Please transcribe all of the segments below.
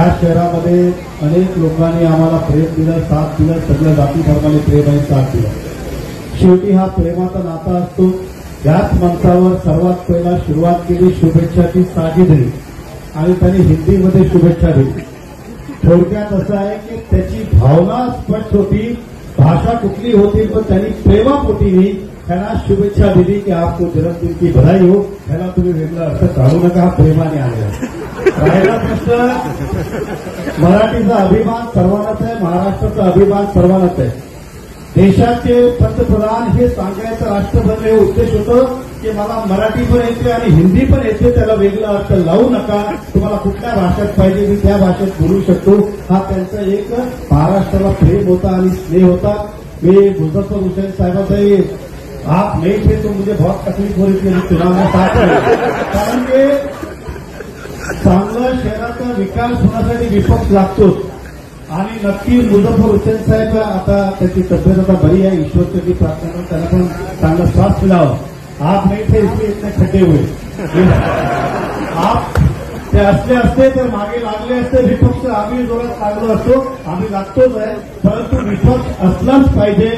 या शहरामध्ये अनेक लोकांनी आम्हाला प्रेम दिलं, साथ दिलं, सगळ्या जाती धर्माने प्रेम आणि साथ दिला. शेवटी हा प्रेमाचा नाता असतो. याच मंचावर सर्वात पहिला सुरुवात केली शुभेच्छाची साजिदरी आणि त्यांनी हिंदीमध्ये शुभेच्छा दिली. थोडक्यात असं आहे की त्याची भावना स्पष्ट होती, भाषा कुठली होती, पण त्यांनी प्रेमापोटीने त्यांना शुभेच्छा दिली की आपको जन्मदिन की बधाई हो. ह्याला तुम्ही वेगळा अर्थ काढू नका, हा प्रेमाने आलेला. राहिला प्रश्न, मराठीचा अभिमान सर्वांनाच आहे, महाराष्ट्राचा अभिमान सर्वांनाच आहे. देशाचे पंतप्रधान हे सांगायचं राष्ट्रभर हे उद्देश होतं की मला मराठी पण येते आणि हिंदी पण येते, त्याला वेगळा अर्थ लावू नका, तुम्हाला कुठल्या भाषेत पाहिजे मी त्या भाषेत बोलू शकतो. हा त्यांचा एक महाराष्ट्राला प्रेम होता आणि स्नेह होता. मी मुझफ्फर हुसैन साहेबांचाही आप नहीं थे तो मुझे बहुत तकलीफ हो रही थी चुनाव में साथ में, कारण की चांगलं शहराचा विकास होण्यासाठी विपक्ष लागतोच. आणि नक्की मुझफ्फर हुसैन साहेब आता त्याची तब्येत आता बरी आहे, ईश्वरची प्रार्थना करून त्यांना पण चांगला श्वास मिळावा. आप नहीं थे इसलिए इतने खड्डे हुए. आप ते असते तर मागे लागले असते. विपक्ष आम्ही जोरात लागलो असतो, आम्ही लागतोच आहे, परंतु विपक्ष असलाच पाहिजे.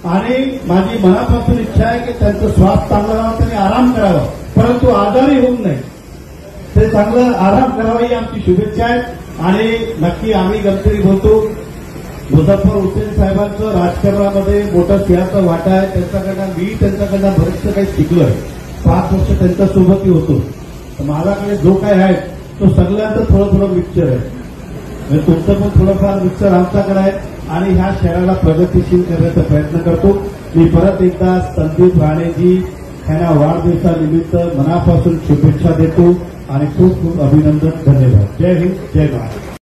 आणि माझी मनापासून इच्छा आहे की त्यांचा श्वास चांगला राहावा, त्यांनी आराम करावा, परंतु आजारी होऊन नाही, ते चांगलं आराम करावा ही आमची शुभेच्छा आहे. आणि नक्की आम्ही गमतीने बोलतो, मुझफ्फर हुसैन साहेबांचं राजकारणामध्ये मोठा सिंहाचा वाटा आहे. त्यांच्याकडनं बरेचसं काही शिकलोय. 5 वर्ष त्यांच्यासोबतही होतो. तर माझ्याकडे जो काही आहे तो सगळ्यांचं थोडं मिक्सचर आहे. म्हणजे तुमचं पण थोडंफार मिक्सचर आमच्याकडे आहे आणि ह्या शहराला प्रगतिशील करण्याचा प्रयत्न करतो. मी परत एकदा संदीप राणेजी यांना वाढदिवसानिमित्त मनापासून शुभेच्छा देतो आणि खूप खूप अभिनंदन. धन्यवाद. जय हिंद, जय महाराष्ट्र.